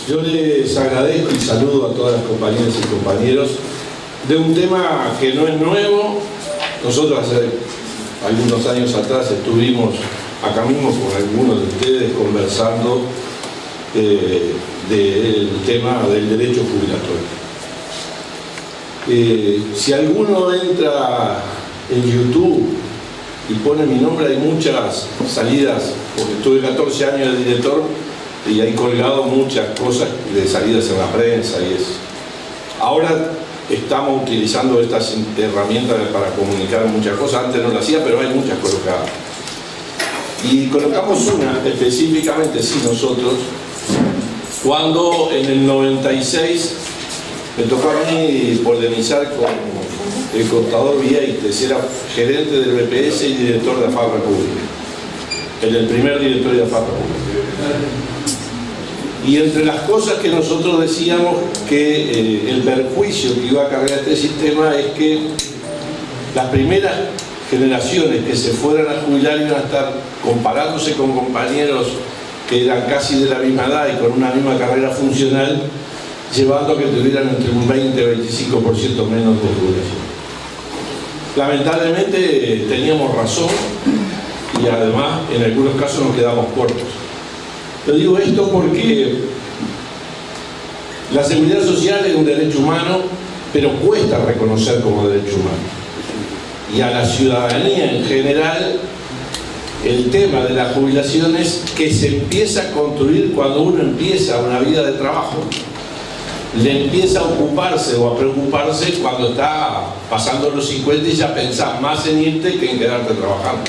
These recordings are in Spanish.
Yo les agradezco y saludo a todas las compañeras y compañeros de un tema que no es nuevo. Nosotros hace algunos años atrás estuvimos acá mismo con algunos de ustedes conversando del tema del derecho jubilatorio. Si alguno entra en YouTube y pone mi nombre, hay muchas salidas, porque estuve 14 años de director y hay colgado muchas cosas de salidas en la prensa y eso. Ahora estamos utilizando estas herramientas para comunicar muchas cosas, antes no lo hacía, pero hay muchas colocadas. Y colocamos una específicamente, sí, nosotros, cuando en el 96 me tocó a mí polemizar con el contador Vieites, era gerente del BPS y director de AFAP República, el primer director de AFAP República. Y entre las cosas que nosotros decíamos que el perjuicio que iba a cargar este sistema es que las primeras generaciones que se fueran a jubilar iban a estar comparándose con compañeros que eran casi de la misma edad y con una misma carrera funcional, llevando a que tuvieran entre un 20 y 25% menos de jubilación. Lamentablemente teníamos razón y además en algunos casos nos quedamos cortos. Yo digo esto porque la seguridad social es un derecho humano, pero cuesta reconocer como derecho humano. Y a la ciudadanía en general, el tema de las jubilaciones que se empieza a construir cuando uno empieza una vida de trabajo. Le empieza a ocuparse o a preocuparse cuando está pasando los 50 y ya pensás más en irte que en quedarte trabajando.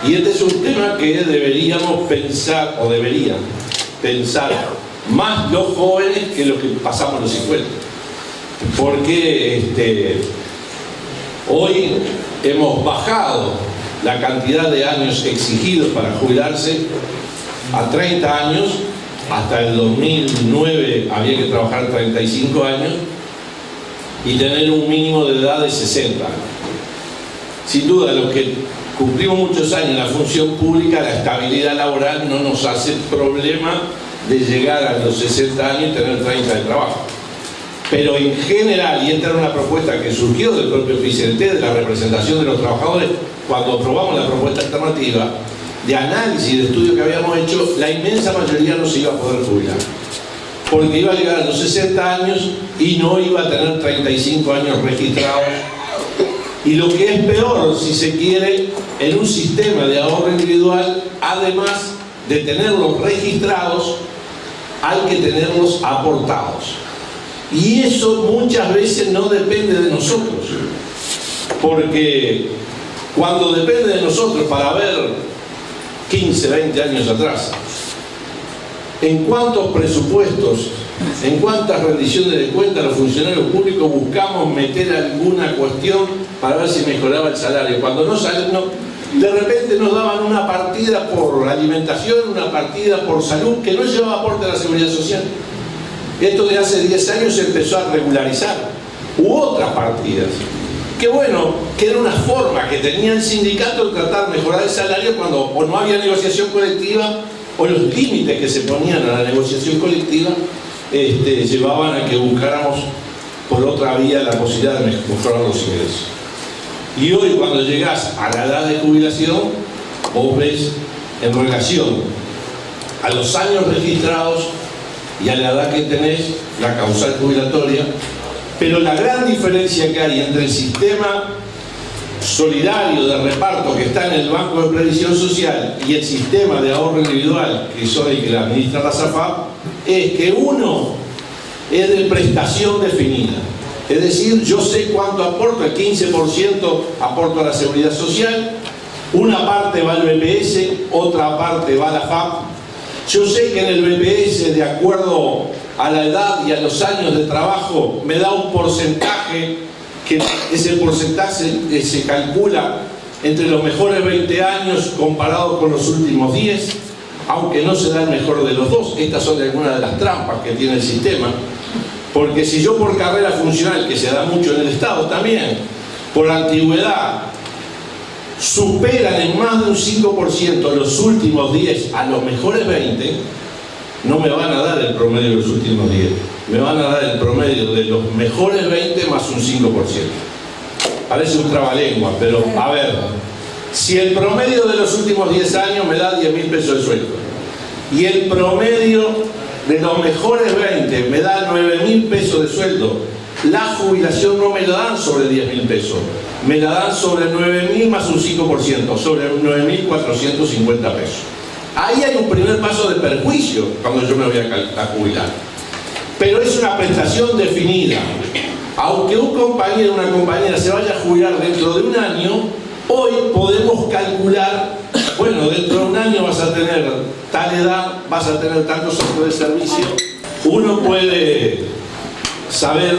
Y este es un tema que deberíamos pensar, o deberían pensar más los jóvenes que los que pasamos los 50. Porque hoy hemos bajado la cantidad de años exigidos para jubilarse a 30 años. Hasta el 2009 había que trabajar 35 años y tener un mínimo de edad de 60 años. Sin duda, los que cumplimos muchos años en la función pública, la estabilidad laboral no nos hace problema de llegar a los 60 años y tener 30 de trabajo. Pero en general, y esta era una propuesta que surgió del propio PCNT, de la representación de los trabajadores, cuando aprobamos la propuesta alternativa, de análisis, de estudio que habíamos hecho, la inmensa mayoría no se iba a poder jubilar. Porque iba a llegar a los 60 años y no iba a tener 35 años registrados. Y lo que es peor, si se quiere, en un sistema de ahorro individual, además de tenerlos registrados, hay que tenerlos aportados. Y eso muchas veces no depende de nosotros. Porque cuando depende de nosotros, para ver 15, 20 años atrás, en cuántos presupuestos, en cuántas rendiciones de cuentas los funcionarios públicos buscamos meter alguna cuestión para ver si mejoraba el salario. Cuando de repente nos daban una partida por alimentación, una partida por salud, que no llevaba aporte a la seguridad social. Esto de hace 10 años se empezó a regularizar. U otras partidas. Que bueno, que era una forma que tenía el sindicato de tratar de mejorar el salario cuando o no había negociación colectiva o los límites que se ponían a la negociación colectiva llevaban a que buscáramos por otra vía la posibilidad de mejorar los ingresos. Y hoy cuando llegás a la edad de jubilación, vos ves en relación a los años registrados y a la edad que tenés, la causal jubilatoria. Pero la gran diferencia que hay entre el sistema solidario de reparto que está en el Banco de Previsión Social y el sistema de ahorro individual, que son el que la administra la AFAP, es que uno es de prestación definida. Es decir, yo sé cuánto aporto, el 15% aporto a la Seguridad Social, una parte va al BPS, otra parte va a la AFAP. Yo sé que en el BPS, de acuerdo a la edad y a los años de trabajo, me da un porcentaje, que ese porcentaje se calcula entre los mejores 20 años comparados con los últimos 10, aunque no se da el mejor de los dos. Estas son algunas de las trampas que tiene el sistema, porque si yo por carrera funcional, que se da mucho en el Estado también, por antigüedad, superan en más de un 5% los últimos 10 a los mejores 20, no me van a dar el promedio de los últimos 10, me van a dar el promedio de los mejores 20 más un 5%. Parece un trabalengua, pero a ver, si el promedio de los últimos 10 años me da 10.000 pesos de sueldo y el promedio de los mejores 20 me da 9.000 pesos de sueldo, la jubilación no me la dan sobre 10.000 pesos, me la dan sobre 9.000 más un 5%, sobre 9.450 pesos. Ahí hay un primer paso de perjuicio cuando yo me voy a jubilar. Pero es una prestación definida. Aunque un compañero o una compañera se vaya a jubilar dentro de un año, hoy podemos calcular, bueno, dentro de un año vas a tener tal edad, vas a tener tantos años de servicio. Uno puede saber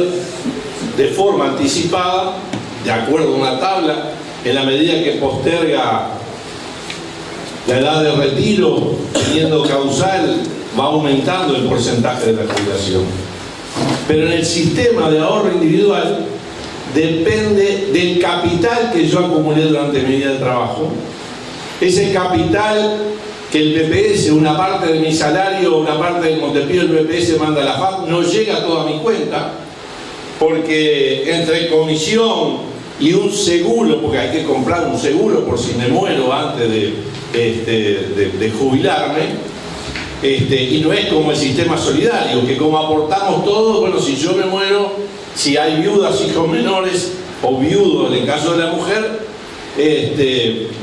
de forma anticipada, de acuerdo a una tabla, en la medida que posterga la edad de retiro, teniendo causal, va aumentando el porcentaje de la jubilación. Pero en el sistema de ahorro individual depende del capital que yo acumulé durante mi vida de trabajo. Ese capital que el BPS, una parte de mi salario, una parte del Montepío, el BPS manda a la FAP, no llega a toda mi cuenta, porque entre comisión y un seguro, porque hay que comprar un seguro por si me muero antes de jubilarme, y no es como el sistema solidario, que como aportamos todos, bueno, si yo me muero, si hay viudas, hijos menores o viudos en el caso de la mujer,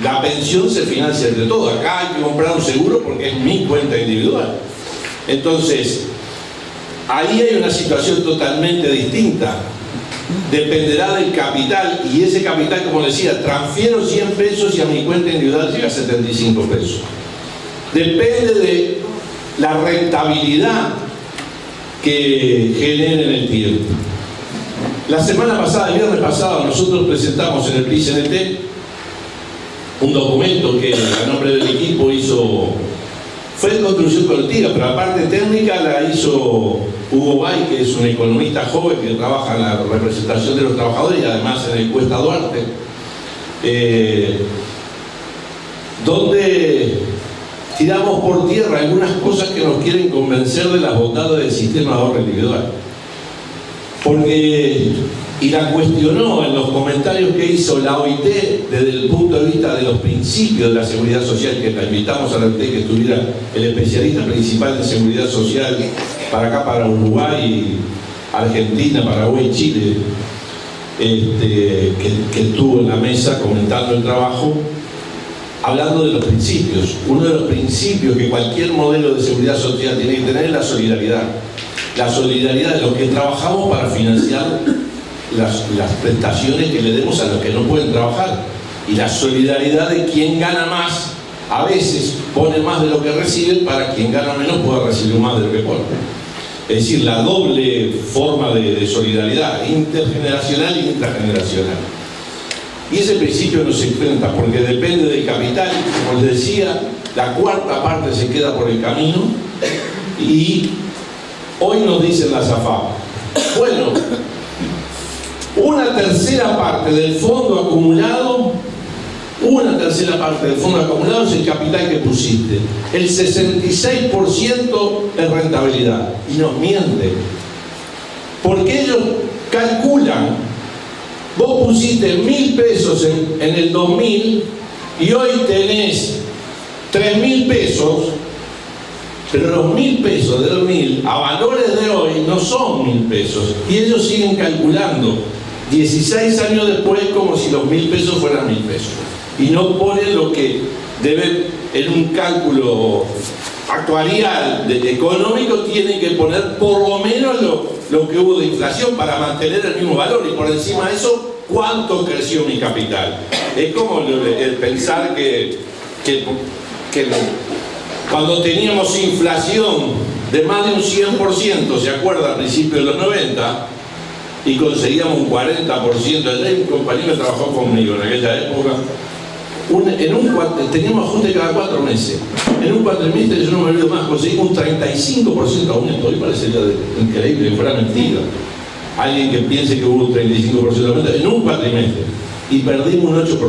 la pensión se financia entre todos. Acá hay que comprar un seguro porque es mi cuenta individual. Entonces, ahí hay una situación totalmente distinta. Dependerá del capital, y ese capital, como decía, transfiero 100 pesos y a mi cuenta individual llega a 75 pesos. Depende de la rentabilidad que genere en el tiempo. La semana pasada, el viernes pasado, nosotros presentamos en el PRI-CNT un documento que a nombre del equipo fue de construcción colectiva, pero la parte técnica la hizo Hugo Bay, que es un economista joven que trabaja en la representación de los trabajadores y además en el Cuesta Duarte, donde tiramos por tierra algunas cosas que nos quieren convencer de las bondades del sistema de ahorro individual. Y la cuestionó en los comentarios que hizo la OIT desde el punto de vista de los principios de la seguridad social, que la invitamos a la OIT que estuviera el especialista principal de seguridad social para acá, para Uruguay, Argentina, Paraguay y Chile, que estuvo en la mesa comentando el trabajo, hablando de los principios. Uno de los principios que cualquier modelo de seguridad social tiene que tener es la solidaridad. La solidaridad de los que trabajamos para financiar las prestaciones que le demos a los que no pueden trabajar. Y la solidaridad de quien gana más, a veces pone más de lo que recibe para quien gana menos pueda recibir más de lo que pone. Es decir, la doble forma de solidaridad, intergeneracional e intrageneracional. Y ese principio no se enfrenta porque depende del capital. Como les decía, la cuarta parte se queda por el camino y hoy nos dicen las AFAP, bueno, una tercera parte del fondo acumulado es el capital que pusiste. El 66% es rentabilidad. Y nos mienten. Porque ellos calculan, vos pusiste 1.000 pesos en el 2000 y hoy tenés 3.000 pesos, pero los 1.000 pesos de 2000 a valores de hoy no son 1.000 pesos. Y ellos siguen calculando 16 años después como si los 1.000 pesos fueran 1.000 pesos. Y no ponen lo que debe, en un cálculo actuarial económico, tienen que poner por lo menos lo que hubo de inflación para mantener el mismo valor, y por encima de eso, cuánto creció mi capital. Es como el pensar que cuando teníamos inflación de más de un 100%, ¿se acuerda? Al principio de los 90, y conseguíamos un 40%. Un compañero que trabajó conmigo en aquella época, teníamos ajuste cada 4 meses. En un cuatrimestre, yo no me olvido más, conseguimos un 35% de aumento. Hoy parecería increíble que fuera mentira alguien que piense que hubo un 35% de aumento en un cuatrimestre, y perdimos un 8%.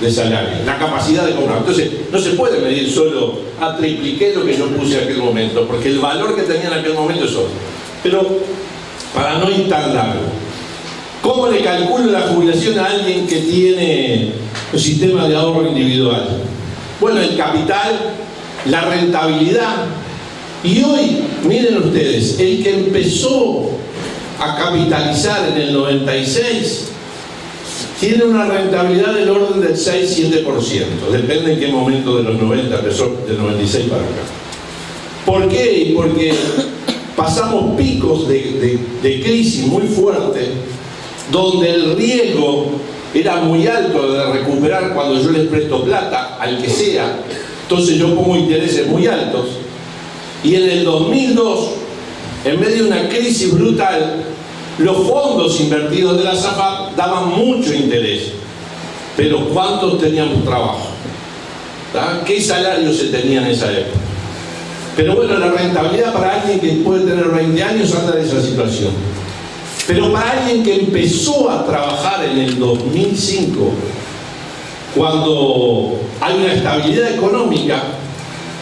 de salario, la capacidad de comprar. Entonces, no se puede medir solo a tripliqué lo que yo puse en aquel momento, porque el valor que tenía en aquel momento es otro. Pero, para no ir tan largo, ¿cómo le calculo la jubilación a alguien que tiene un sistema de ahorro individual? Bueno, el capital, la rentabilidad. Y hoy, miren ustedes, el que empezó a capitalizar en el 96 tiene una rentabilidad del orden del 6-7%, depende en qué momento de los 90, empezó del 96 para acá. ¿Por qué? Porque pasamos picos de crisis muy fuertes, donde el riesgo era muy alto de recuperar cuando yo les presto plata, al que sea, entonces yo pongo intereses muy altos, y en el 2002, en medio de una crisis brutal, los fondos invertidos de la SAFAP daban mucho interés, pero ¿cuántos teníamos trabajo? ¿Qué salario se tenía en esa época? Pero bueno, la rentabilidad para alguien que puede tener 20 años anda en esa situación. Pero para alguien que empezó a trabajar en el 2005, cuando hay una estabilidad económica,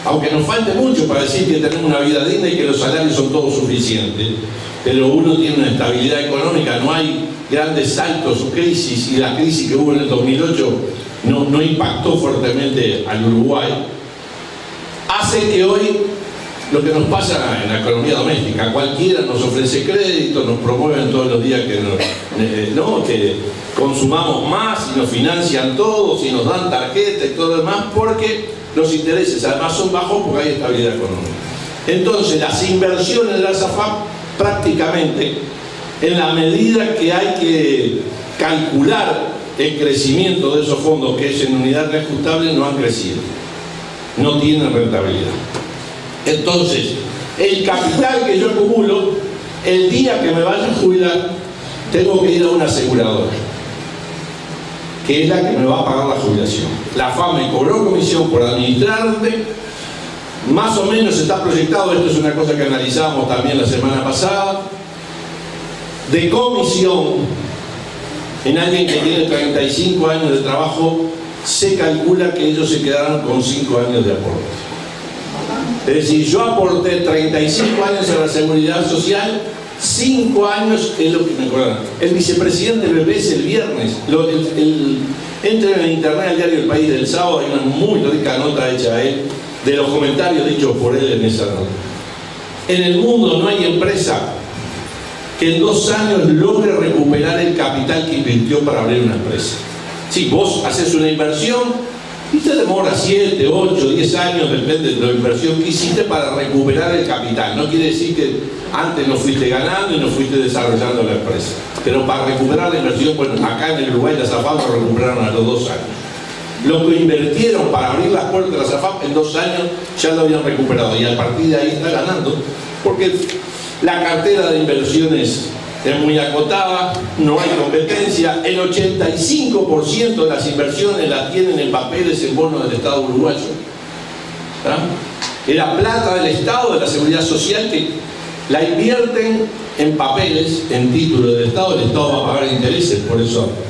aunque nos falte mucho para decir que tenemos una vida digna y que los salarios son todos suficientes, pero uno tiene una estabilidad económica, no hay grandes saltos o crisis, y la crisis que hubo en el 2008 no impactó fuertemente al Uruguay, hace que hoy lo que nos pasa en la economía doméstica, cualquiera nos ofrece crédito, nos promueven todos los días que consumamos más y nos financian todos y nos dan tarjetas y todo lo demás, porque los intereses además son bajos porque hay estabilidad económica. Entonces las inversiones de la SAFAP prácticamente, en la medida que hay que calcular el crecimiento de esos fondos, que es en unidad reajustable, no han crecido, no tienen rentabilidad. Entonces, el capital que yo acumulo, el día que me vaya a jubilar, tengo que ir a una aseguradora, que es la que me va a pagar la jubilación. La AFAP me cobró comisión por administrarte, más o menos está proyectado, esto es una cosa que analizábamos también la semana pasada, de comisión en alguien que tiene 35 años de trabajo, se calcula que ellos se quedaron con 5 años de aporte. Es decir, yo aporté 35 años a la Seguridad Social, 5 años es lo que me cobraron. El vicepresidente del BPS el viernes, entren en internet al diario El País del sábado, hay una muy rica nota hecha a él, de los comentarios dichos por él en esa nota. En el mundo no hay empresa que en 2 años logre recuperar el capital que invirtió para abrir una empresa. Si vos haces una inversión y te demora 7, 8, 10 años, depende de la inversión que hiciste, para recuperar el capital. No quiere decir que antes no fuiste ganando y no fuiste desarrollando la empresa. Pero para recuperar la inversión, bueno, acá en el Uruguay la SAFAP lo recuperaron a los 2 años. Lo que invirtieron para abrir las puertas de la SAFAP en 2 años ya lo habían recuperado, y a partir de ahí está ganando, porque la cartera de inversiones es muy acotada, no hay competencia, el 85% de las inversiones las tienen en papeles, en bonos del Estado uruguayo. Es la plata del Estado, de la Seguridad Social, que la invierten en papeles, en títulos del Estado. El Estado va a pagar intereses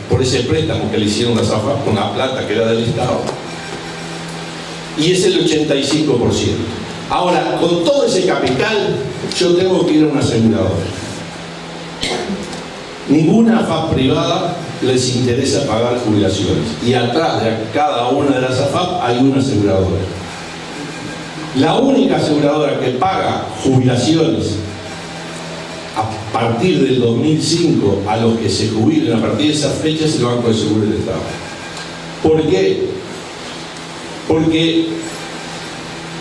por ese préstamo que le hicieron a SAFAP con la plata que era del Estado. Y es el 85%. Ahora, con todo ese capital, yo tengo que ir a una aseguradora. Ninguna AFAP privada les interesa pagar jubilaciones, y atrás de cada una de las AFAP hay una aseguradora. La única aseguradora que paga jubilaciones a partir del 2005 a los que se jubilen a partir de esa fecha es el Banco de Seguros del Estado. ¿Por qué? Porque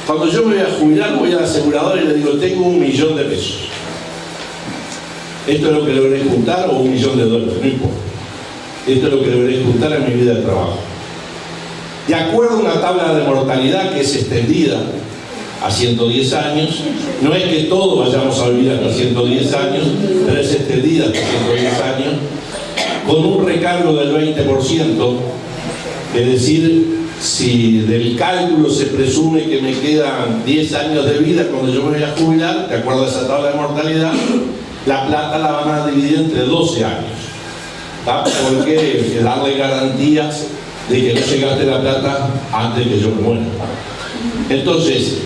cuando yo me voy a jubilar, voy a la aseguradora y le digo, tengo $1.000.000 de pesos. Esto es lo que logré juntar, o $1.000.000, no importa. Esto es lo que logré juntar en mi vida de trabajo. De acuerdo a una tabla de mortalidad que es extendida a 110 años, no es que todos vayamos a vivir hasta 110 años, pero es extendida hasta 110 años, con un recargo del 20%, es decir, si del cálculo se presume que me quedan 10 años de vida cuando yo me voy a jubilar, de acuerdo a esa tabla de mortalidad, la plata la van a dividir entre 12 años, porque darle garantías de que no se gaste la plata antes de que yo me muera. Entonces,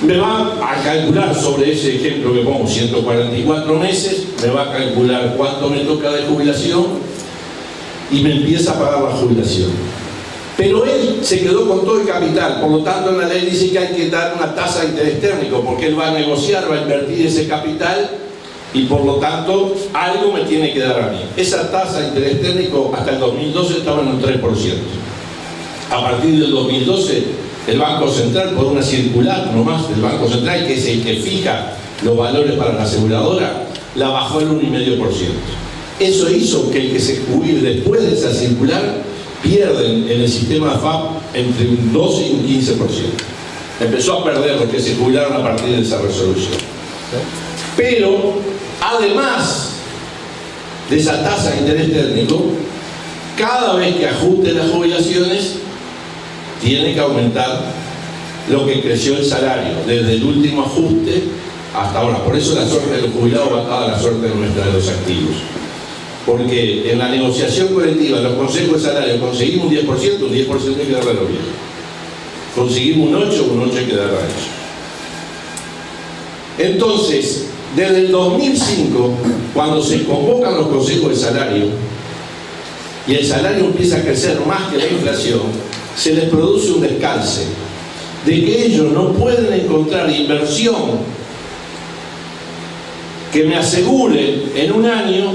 me va a calcular sobre ese ejemplo que pongo, 144 meses, me va a calcular cuánto me toca de jubilación y me empieza a pagar la jubilación. Pero él se quedó con todo el capital, por lo tanto en la ley dice que hay que dar una tasa de interés térmico, porque él va a negociar, va a invertir ese capital y por lo tanto algo me tiene que dar a mí. Esa tasa de interés térmico hasta el 2012 estaba en un 3%. A partir del 2012 el Banco Central, por una circular nomás del Banco Central, que es el que fija los valores para la aseguradora, la bajó al 1,5%. Eso hizo que el que se jubile después de esa circular pierden en el sistema AFAP entre un 12 y un 15%. Empezó a perder los que se jubilaron a partir de esa resolución. Pero, además de esa tasa de interés térmico, cada vez que ajuste las jubilaciones, tiene que aumentar lo que creció el salario, desde el último ajuste hasta ahora. Por eso la suerte de los jubilados va atada a la suerte nuestra de los activos. Porque en la negociación colectiva, en los consejos de salario, conseguimos un 10% hay que darle a los viejos. Conseguimos un 8% hay que darle a ellos. Entonces, desde el 2005, cuando se convocan los consejos de salario y el salario empieza a crecer más que la inflación, se les produce un descalce de que ellos no pueden encontrar inversión que me asegure en un año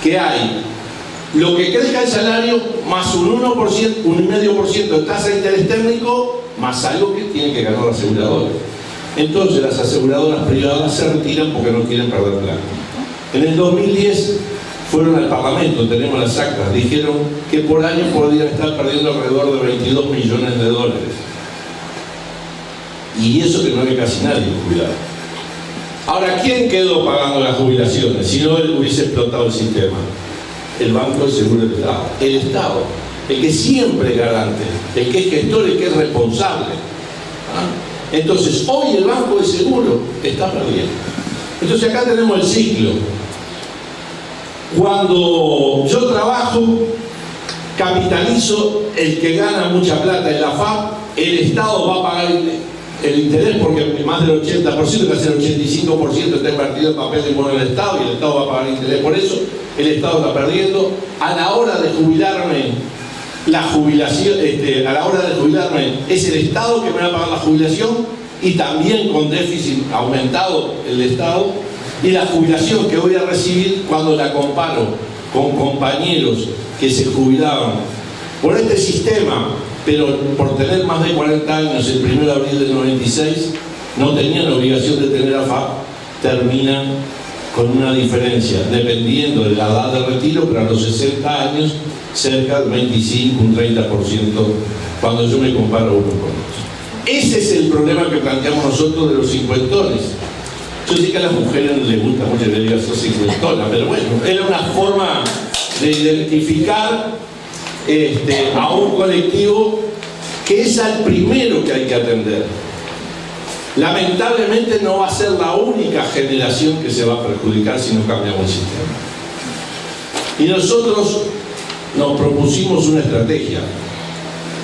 que hay lo que crezca el salario más un 1%, un 1,5% de tasa de interés térmico, más algo que tiene que ganar la aseguradora. Entonces las aseguradoras privadas se retiran porque no quieren perder plata. En el 2010 fueron al Parlamento, tenemos las actas, dijeron que por año podrían estar perdiendo alrededor de 22 millones de dólares. Y eso que no había casi nadie jubilado. Ahora, ¿quién quedó pagando las jubilaciones si no él hubiese explotado el sistema? El Banco de Seguro del Estado. El Estado, el que siempre es garante, el que es gestor, el que es responsable. Entonces, hoy el Banco de Seguro está perdiendo. Entonces acá tenemos el ciclo. Cuando yo trabajo, capitalizo, el que gana mucha plata en la AFAP, el Estado va a pagar el interés porque más del 80%, casi el 85% está invertido en papel de bono del Estado y el Estado va a pagar interés por eso. El Estado está perdiendo. A la hora de jubilarme, la jubilación, a la hora de jubilarme es el Estado que me va a pagar la jubilación y también con déficit aumentado el Estado. Y la jubilación que voy a recibir cuando la comparo con compañeros que se jubilaban por este sistema, pero por tener más de 40 años, el 1 de abril del 96, no tenían la obligación de tener AFAP, terminan con una diferencia, dependiendo de la edad de retiro, pero a los 60 años, cerca del 25, un 30%, cuando yo me comparo uno con otro. Ese es el problema que planteamos nosotros de los cincuentones. Yo sé que a las mujeres no les gusta mucho que le digan sos cincuentona, pero bueno, era una forma de identificar a un colectivo que es al primero que hay que atender. Lamentablemente no va a ser la única generación que se va a perjudicar si no cambiamos el sistema. Y nosotros nos propusimos una estrategia.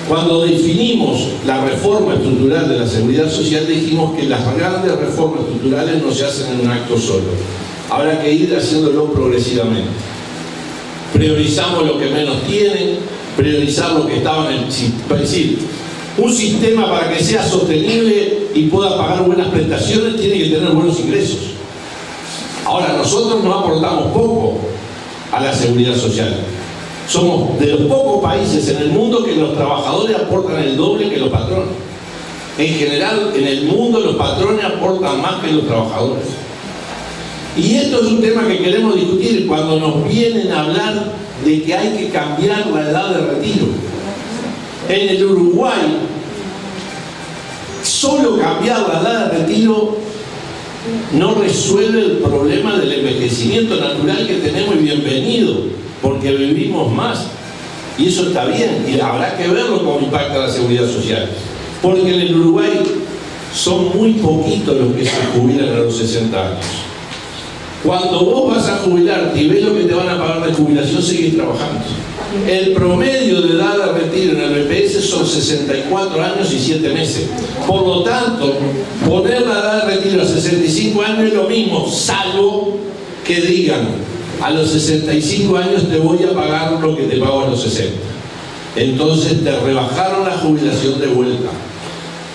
Cuando definimos la reforma estructural de la seguridad social, dijimos que las grandes reformas estructurales no se hacen en un acto solo. Habrá que ir haciéndolo progresivamente. Priorizamos lo que menos tienen, priorizar lo que estaba en el... Es decir, un sistema para que sea sostenible y pueda pagar buenas prestaciones tiene que tener buenos ingresos. Ahora, nosotros nos aportamos poco a la seguridad social. Somos de los pocos países en el mundo que los trabajadores aportan el doble que los patrones. En general, en el mundo los patrones aportan más que los trabajadores. Y esto es un tema que queremos discutir cuando nos vienen a hablar de que hay que cambiar la edad de retiro. En el Uruguay, solo cambiar la edad de retiro no resuelve el problema del envejecimiento natural que tenemos, y bienvenido, porque vivimos más, y eso está bien, y habrá que verlo cómo impacta la seguridad social, porque en el Uruguay son muy poquitos los que se jubilan a los 60 años. Cuando vos vas a jubilarte y ves lo que te van a pagar de jubilación seguís trabajando. El promedio de edad de retiro en el BPS son 64 años y 7 meses. Por lo tanto, poner la edad de retiro a 65 años es lo mismo, salvo que digan, a los 65 años te voy a pagar lo que te pago a los 60. Entonces te rebajaron la jubilación de vuelta.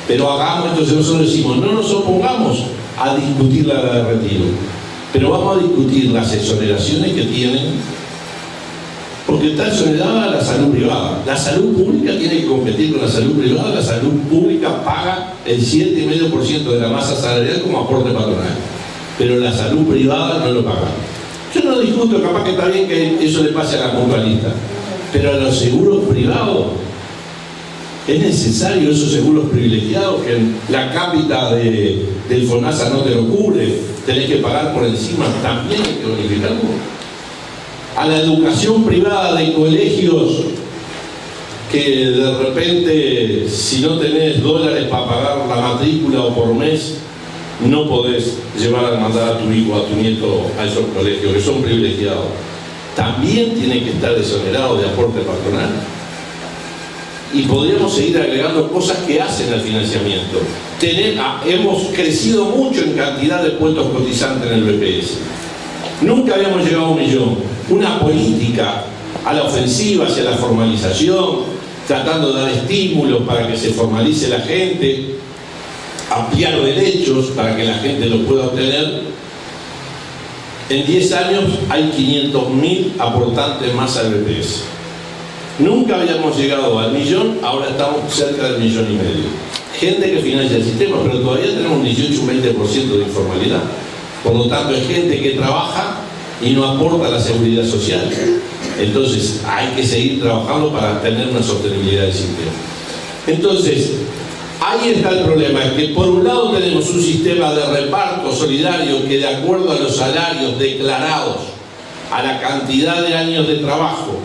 Pero hagamos, entonces nosotros decimos, no nos opongamos a discutir la edad de retiro, pero vamos a discutir las exoneraciones que tienen, porque está exonerada la salud privada. La salud pública tiene que competir con la salud privada. La salud pública paga el 7,5% de la masa salarial como aporte patronal, pero la salud privada no lo paga. Yo no discuto, capaz que está bien que eso le pase a la mutualista, pero a los seguros privados es necesario esos seguros privilegiados que la cápita del FONASA no te lo cubre, tenés que pagar por encima, también hay que bonificarlo. A la educación privada de colegios que de repente, si no tenés dólares para pagar la matrícula o por mes, no podés llevar a mandar a tu hijo, a tu nieto a esos colegios que son privilegiados. También tiene que estar exonerado de aporte patronal. Y podríamos seguir agregando cosas que hacen al financiamiento. Hemos crecido mucho en cantidad de puestos cotizantes en el BPS. Nunca habíamos llegado a 1 millón. Una política a la ofensiva hacia la formalización, tratando de dar estímulos para que se formalice la gente, ampliar derechos para que la gente los pueda obtener. En 10 años hay 500.000 aportantes más al BPS. Nunca habíamos llegado al 1 millón, ahora estamos cerca del 1,5 millones. Gente que financia el sistema, pero todavía tenemos un 18-20% de informalidad. Por lo tanto, es gente que trabaja y no aporta a la seguridad social. Entonces, hay que seguir trabajando para tener una sostenibilidad del sistema. Entonces, ahí está el problema, es que por un lado tenemos un sistema de reparto solidario que de acuerdo a los salarios declarados, a la cantidad de años de trabajo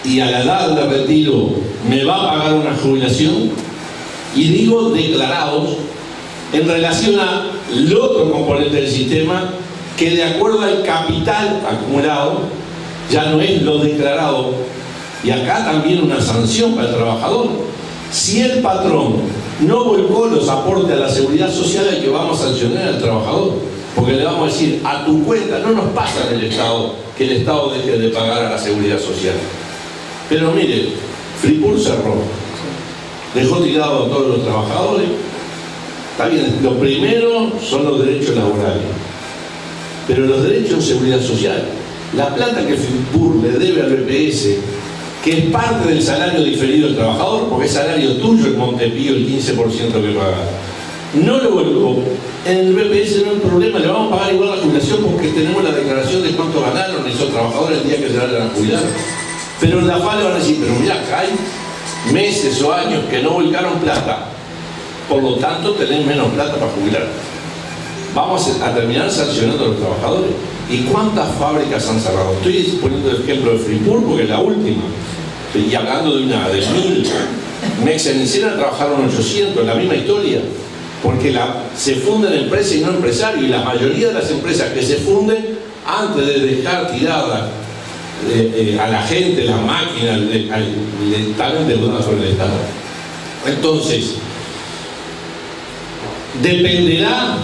y a la edad de retiro, me va a pagar una jubilación, y digo declarados en relación al otro componente del sistema, que de acuerdo al capital acumulado, ya no es lo declarado, y acá también una sanción para el trabajador. Si el patrón no volcó los aportes a la seguridad social, hay que vamos a sancionar al trabajador, porque le vamos a decir, a tu cuenta, no nos pasa en el Estado que el Estado deje de pagar a la seguridad social. Pero mire, Fripur cerró, dejó tirado a todos los trabajadores. Está bien, lo primero son los derechos laborales, pero los derechos de seguridad social, la plata que Fripur le debe al BPS, que es parte del salario diferido del trabajador, porque es salario tuyo en Montepío el 15% que pagas, no lo volcó. En el BPS no hay problema, le vamos a pagar igual la jubilación porque tenemos la declaración de cuánto ganaron esos trabajadores el día que se vayan a jubilar. Pero en la FA le van a decir, pero mira, acá hay meses o años que no volcaron plata, por lo tanto tenés menos plata para jubilar. Vamos a terminar sancionando a los trabajadores. ¿Y cuántas fábricas han cerrado? Estoy poniendo el ejemplo de Fripur porque es la última. Y hablando de 1.000, Mexenicena trabajaron 800, la misma historia. Porque se funden empresas y no empresarios, y la mayoría de las empresas que se funden, antes de dejar tirada a la gente, las máquinas, están endeudadas sobre el Estado. Entonces, dependerá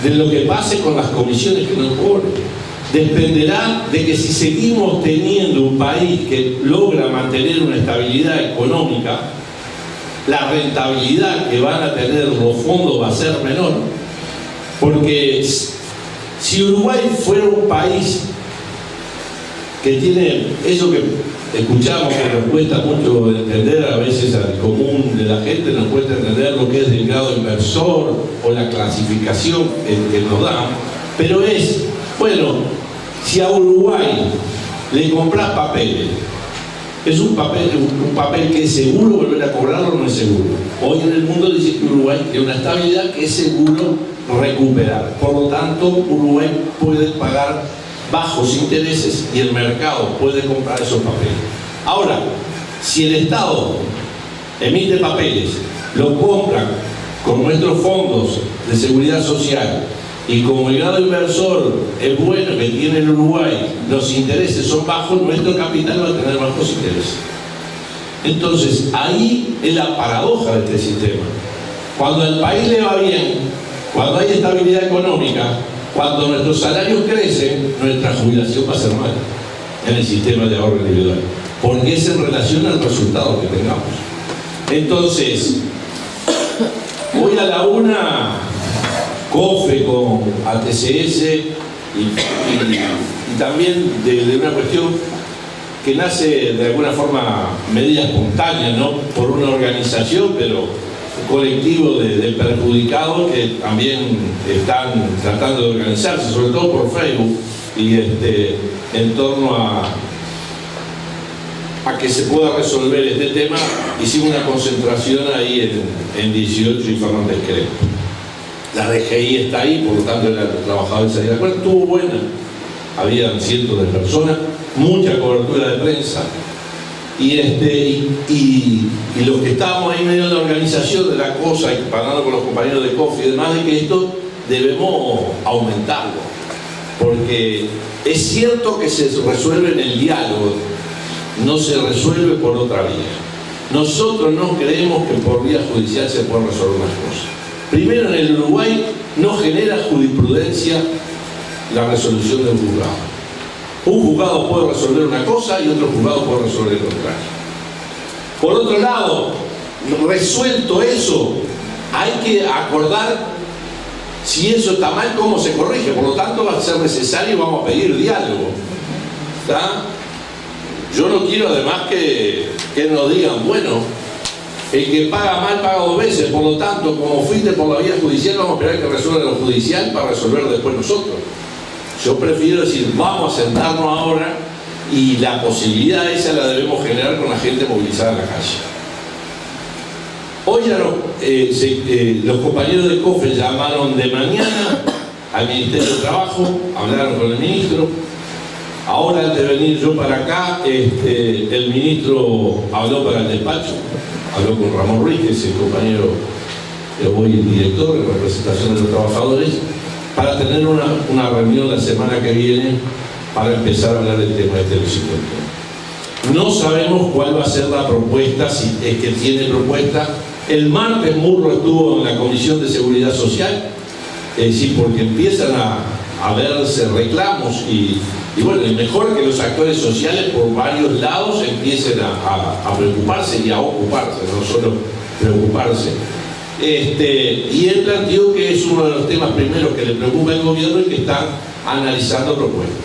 de lo que pase con las comisiones que nos cobren. Dependerá de que si seguimos teniendo un país que logra mantener una estabilidad económica, la rentabilidad que van a tener los fondos va a ser menor. Porque si Uruguay fuera un país que tiene eso que escuchamos, que nos cuesta mucho entender, a veces al común de la gente nos cuesta entender lo que es el grado inversor o la clasificación que nos dan, pero es, bueno, si a Uruguay le compras papeles, es un papel que es seguro volver a cobrarlo o no es seguro. Hoy en el mundo dice que Uruguay tiene una estabilidad que es seguro recuperar. Por lo tanto, Uruguay puede pagar bajos intereses y el mercado puede comprar esos papeles. Ahora, si el Estado emite papeles, lo compra con nuestros fondos de seguridad social y como el grado inversor es bueno que tiene el Uruguay, los intereses son bajos, nuestro capital va a tener bajos intereses. Entonces, ahí es la paradoja de este sistema. Cuando al país le va bien, cuando hay estabilidad económica, cuando nuestros salarios crecen, nuestra jubilación va a ser mala en el sistema de ahorro individual, porque es en relación al resultado que tengamos. Entonces, hoy a la una, COFE con ATCS y también de una cuestión que nace de alguna forma medida espontánea, ¿no? Por una organización, pero un colectivo de perjudicados que también están tratando de organizarse, sobre todo por Facebook, y en torno a que se pueda resolver este tema. Hicimos una concentración ahí en 18 y Fernández Crespo. La DGI está ahí, por lo tanto el trabajador de salida de acuerdo estuvo buena, habían cientos de personas, mucha cobertura de prensa, y los que estábamos ahí medio en la organización de la cosa, y hablando con los compañeros de COFE y demás, de que esto debemos aumentarlo, porque es cierto que se resuelve en el diálogo, no se resuelve por otra vía. Nosotros no creemos que por vía judicial se puedan resolver las cosas. Primero, en el Uruguay no genera jurisprudencia la resolución del juzgado. Un juzgado puede resolver una cosa y otro juzgado puede resolver el contrario. Por otro lado, resuelto eso, hay que acordar si eso está mal, cómo se corrige. Por lo tanto, va a ser necesario, vamos a pedir diálogo. ¿Está? Yo no quiero además que nos digan, bueno, el que paga mal paga dos veces, por lo tanto, como fuiste por la vía judicial, vamos a esperar que resuelva lo judicial para resolver después nosotros. Yo prefiero decir, vamos a sentarnos ahora, y la posibilidad esa la debemos generar con la gente movilizada en la calle. Hoy ya los compañeros de COFE llamaron de mañana al Ministerio de Trabajo, hablaron con el ministro. Ahora, antes de venir yo para acá, el ministro habló para el despacho, habló con Ramón Ruiz, que es el compañero, hoy el director de representación de los trabajadores, para tener una reunión la semana que viene para empezar a hablar del tema de Tele50. No sabemos cuál va a ser la propuesta, si es que tiene propuesta. El martes Murro estuvo en la Comisión de Seguridad Social, es decir, porque empiezan a verse reclamos y bueno, es mejor que los actores sociales por varios lados empiecen a preocuparse y a ocuparse, no solo preocuparse. Y él planteó que es uno de los temas primeros que le preocupa al gobierno y que están analizando propuestas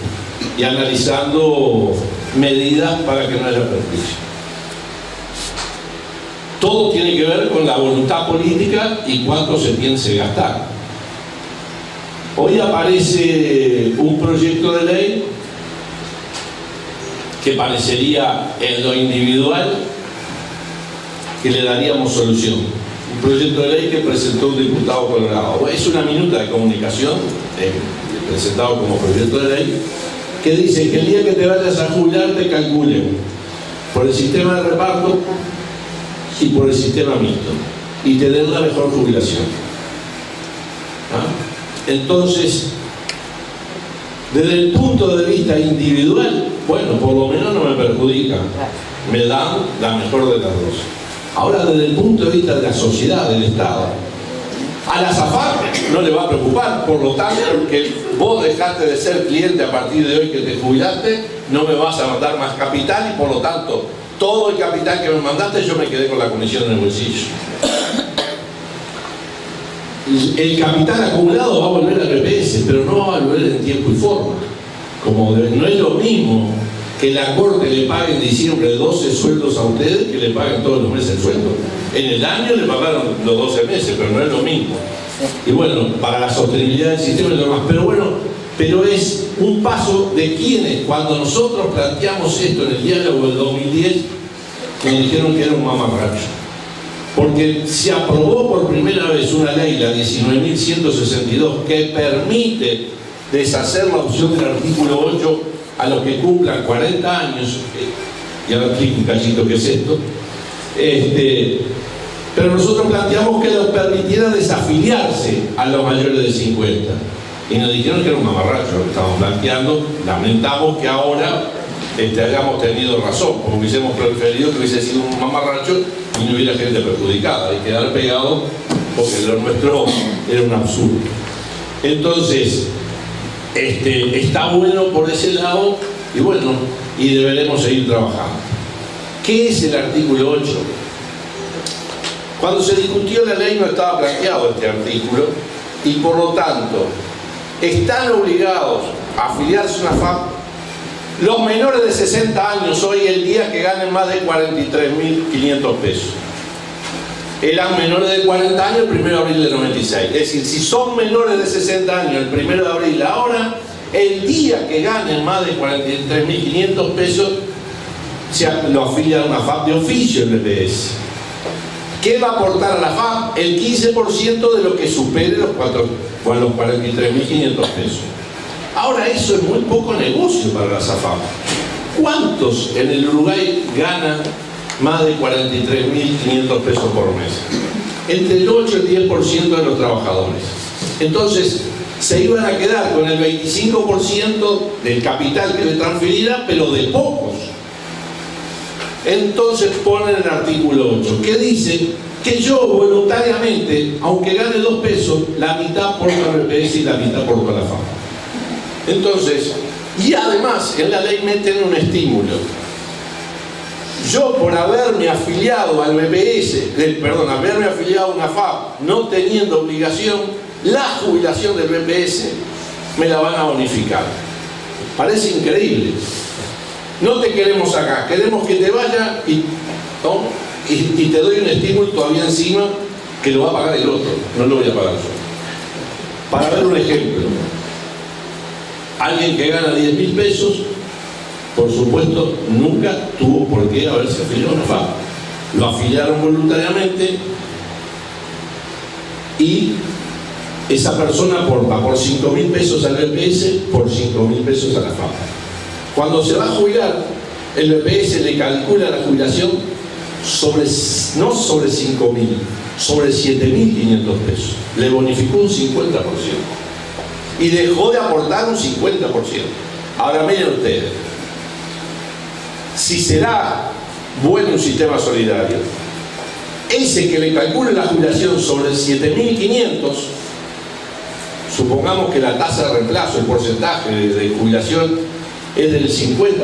y analizando medidas para que no haya perjuicio. Todo tiene que ver con la voluntad política y cuánto se piense gastar. Hoy aparece un proyecto de ley que parecería en lo individual que le daríamos solución. Un proyecto de ley que presentó un diputado colorado. Es una minuta de comunicación presentado como proyecto de ley que dice que el día que te vayas a jubilar te calculen por el sistema de reparto y por el sistema mixto y te den la mejor jubilación. Entonces, desde el punto de vista individual, bueno, por lo menos no me perjudica, me dan la mejor de las dos. Ahora, desde el punto de vista de la sociedad, del Estado, a la AFAP no le va a preocupar, por lo tanto, porque vos dejaste de ser cliente a partir de hoy que te jubilaste, no me vas a mandar más capital y por lo tanto, todo el capital que me mandaste yo me quedé con la comisión en el bolsillo. El capital acumulado va a volver al RPS, pero no va a volver en tiempo y forma. No es lo mismo que la Corte le pague en diciembre 12 sueldos a ustedes que le paguen todos los meses el sueldo. En el año le pagaron los 12 meses, pero no es lo mismo. Y bueno, para la sostenibilidad del sistema y lo demás. Pero es un paso de quienes, cuando nosotros planteamos esto en el diálogo del 2010, nos dijeron que era un mamarracho. Porque se aprobó por primera vez una ley, la 19.162, que permite deshacer la opción del artículo 8 a los que cumplan 40 años, y ahora explico un cachito qué es esto, pero nosotros planteamos que les permitiera desafiliarse a los mayores de 50. y nos dijeron que era un mamarracho lo que estábamos planteando. Lamentamos que ahora hayamos tenido razón, porque hubiésemos preferido que hubiese sido un mamarracho y no hubiera gente perjudicada y quedar pegado, porque lo nuestro era un absurdo. Entonces, está bueno por ese lado, y bueno, y deberemos seguir trabajando. ¿Qué es el artículo 8? Cuando se discutió la ley no estaba planteado este artículo, y por lo tanto están obligados a afiliarse a una FAP los menores de 60 años hoy el día que ganen más de 43.500 pesos. Eran menores de 40 años el 1 de abril del 96. Es decir, si son menores de 60 años el 1 de abril ahora, el día que ganen más de 43.500 pesos, lo afilian a una FAP de oficio el BPS. ¿Qué va a aportar a la FAP? El 15% de lo que supere los 43.500 pesos. Ahora, eso es muy poco negocio para las AFAP. ¿Cuántos en el Uruguay ganan más de 43.500 pesos por mes? Entre el 8 y el 10% de los trabajadores. Entonces, se iban a quedar con el 25% del capital que le transferirá, pero de pocos. Entonces ponen el artículo 8, que dice que yo voluntariamente, aunque gane 2 pesos, la mitad aporto al BPS y la mitad aporto a la FAP. Entonces, y además en la ley meten un estímulo. Yo, por haberme afiliado al BPS, haberme afiliado a una FAP, no teniendo obligación, la jubilación del BPS me la van a bonificar. Parece increíble. No te queremos acá, queremos que te vaya y te doy un estímulo todavía encima que lo va a pagar el otro, no lo voy a pagar yo. Para ver un ejemplo, alguien que gana 10.000 pesos, por supuesto, nunca tuvo por qué haberse afiliado a una FAP. Lo afiliaron voluntariamente y esa persona aporta por 5.000 pesos al BPS, por 5.000 pesos a la FAP. Cuando se va a jubilar, el BPS le calcula la jubilación no sobre 5.000, sobre 7.500 pesos. Le bonificó un 50%. Y dejó de aportar un 50%. Ahora miren ustedes, si será bueno un sistema solidario, ese que le calcule la jubilación sobre 7.500, supongamos que la tasa de reemplazo, el porcentaje de jubilación es del 50%,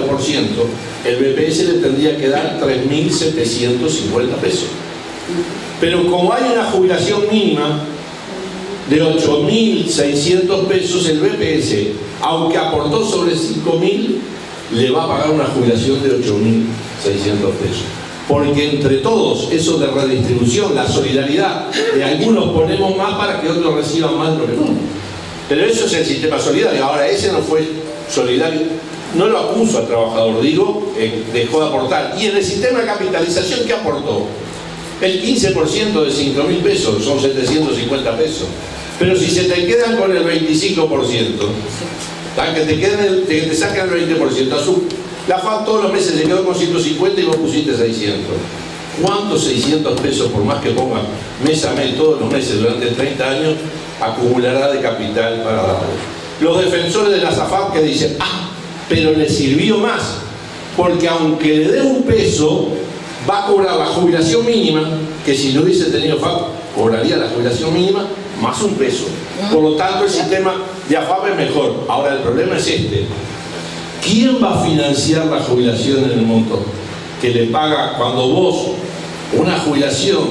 el BPS le tendría que dar 3.750 pesos. Pero como hay una jubilación mínima de 8.600 pesos, el BPS, aunque aportó sobre 5.000, le va a pagar una jubilación de 8.600 pesos. Porque entre todos, eso de redistribución, la solidaridad, de algunos ponemos más para que otros reciban más de lo que no. Pero eso es el sistema solidario. Ahora, ese no fue solidario. No lo acuso al trabajador, digo, dejó de aportar. Y en el sistema de capitalización, ¿qué aportó? El 15% de 5.000 pesos, son 750 pesos. Pero si se te quedan con el 25%, que te sacan el 20%, la FAP todos los meses se quedó con 150 y vos pusiste 600. ¿Cuántos 600 pesos, por más que pongas mes a mes todos los meses durante 30 años, acumulará de capital para dar? Los defensores de la AFAP que dicen, pero le sirvió más, porque aunque le dé un peso, va a cobrar la jubilación mínima, que si no hubiese tenido FAP, cobraría la jubilación mínima más un peso. Por lo tanto, el sistema de AFAP es mejor. Ahora, el problema es este. ¿Quién va a financiar la jubilación en el monto que le paga cuando vos, una jubilación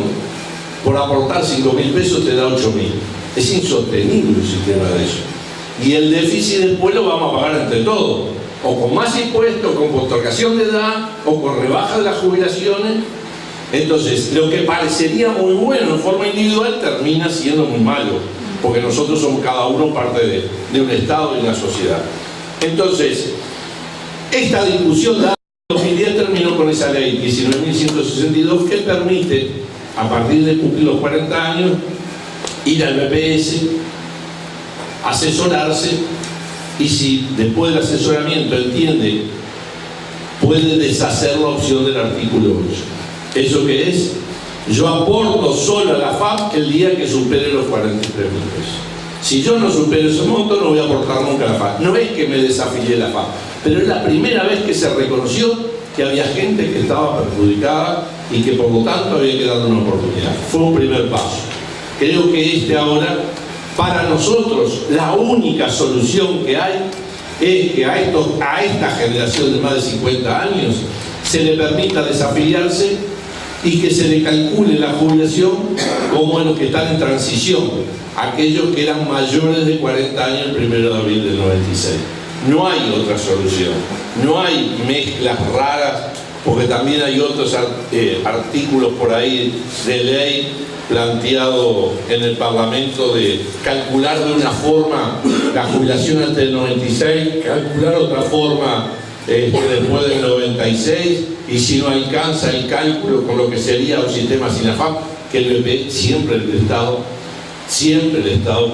por aportar 5.000 pesos te da 8.000? Es insostenible un sistema de eso. Y el déficit después lo vamos a pagar entre todos, o con más impuestos, con postergación de edad, o con rebaja de las jubilaciones. Entonces, lo que parecería muy bueno en forma individual termina siendo muy malo, porque nosotros somos cada uno parte de un Estado y una sociedad. Entonces, esta discusión en 2010 terminó con esa ley 19.162 que permite, a partir de cumplir los 40 años, ir al BPS, asesorarse, y si después del asesoramiento entiende, puede deshacer la opción del artículo 8. ¿Eso qué es? Yo aporto solo a la FAP el día que supere los 43.000 pesos. Si yo no supero ese monto, no voy a aportar nunca a la FA. No es que me desafilié la FA, pero es la primera vez que se reconoció que había gente que estaba perjudicada y que por lo tanto había que darle una oportunidad. Fue un primer paso. Creo que ahora, para nosotros, la única solución que hay es que a esta generación de más de 50 años se le permita desafiliarse y que se le calcule la jubilación como a los que están en transición, aquellos que eran mayores de 40 años el 1 de abril del 96. No hay otra solución, no hay mezclas raras, porque también hay otros artículos por ahí de ley planteado en el Parlamento de calcular de una forma la jubilación antes del 96, calcular otra forma después del 96, y si no alcanza el cálculo con lo que sería un sistema sin AFAP, que el BP siempre el Estado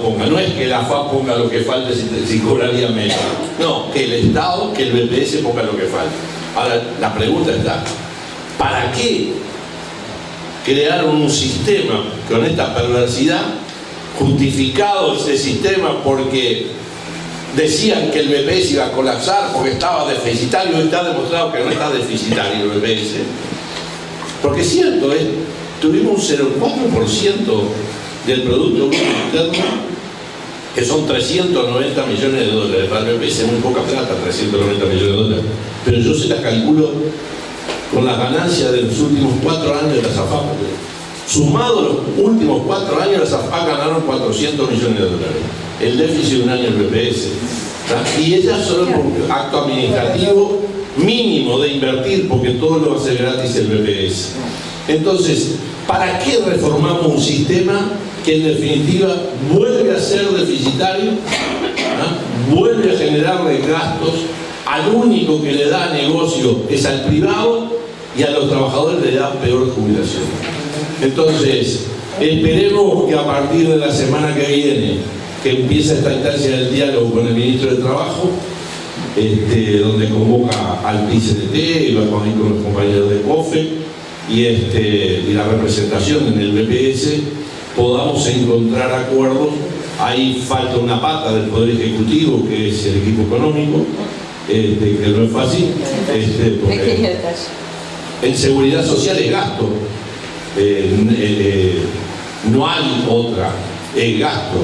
ponga. No es que la AFAP ponga lo que falte si cobraría menos, no, que el Estado, que el BPS ponga lo que falte. Ahora, la pregunta está, ¿para qué crearon un sistema con esta perversidad? Justificado ese sistema porque decían que el BPS iba a colapsar porque estaba deficitario. Está demostrado que no está deficitario el BPS, porque es cierto, tuvimos un 0,4% del Producto Bruto Interno, que son 390 millones de dólares. Para el BPS es muy poca plata, 390 millones de dólares, pero yo se las calculo con las ganancias de los últimos 4 años de las AFAP. Sumado los últimos 4 años, las AFAP ganaron 400 millones de dólares. El déficit de un año el BPS. Y ellas solo por acto administrativo mínimo de invertir, porque todo lo hace gratis el BPS. Entonces, ¿para qué reformamos un sistema que en definitiva vuelve a ser deficitario, vuelve a generarle gastos? Al único que le da negocio es al privado y a los trabajadores le da peor jubilación. Entonces, esperemos que a partir de la semana que viene, que empieza esta instancia del diálogo con el ministro de Trabajo, donde convoca al PCT, y va con los compañeros de COFE y la representación en el BPS, podamos encontrar acuerdos. Ahí falta una pata del Poder Ejecutivo, que es el equipo económico, que no es fácil, porque en seguridad social es gasto, no hay otra, es gasto,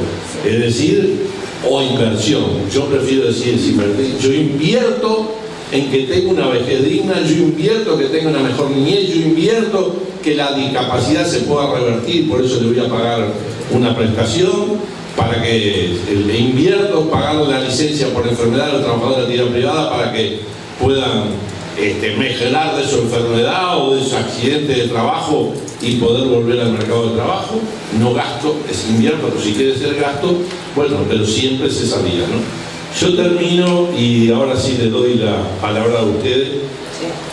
es decir, o inversión. Yo prefiero decir invertir. Yo invierto en que tenga una vejez digna, yo invierto que tenga una mejor niñez, yo invierto que la discapacidad se pueda revertir, por eso le voy a pagar una prestación, para que le invierto pagando la licencia por enfermedad de los trabajadores de la actividad privada para que puedan mejorar de su enfermedad o de su accidente de trabajo y poder volver al mercado de trabajo. No gasto, es invierto, pero si quiere ser gasto, bueno, pero siempre se sabía, ¿no? Yo termino y ahora sí le doy la palabra a ustedes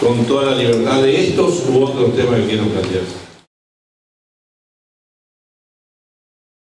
con toda la libertad de estos u otros temas que quieran plantear.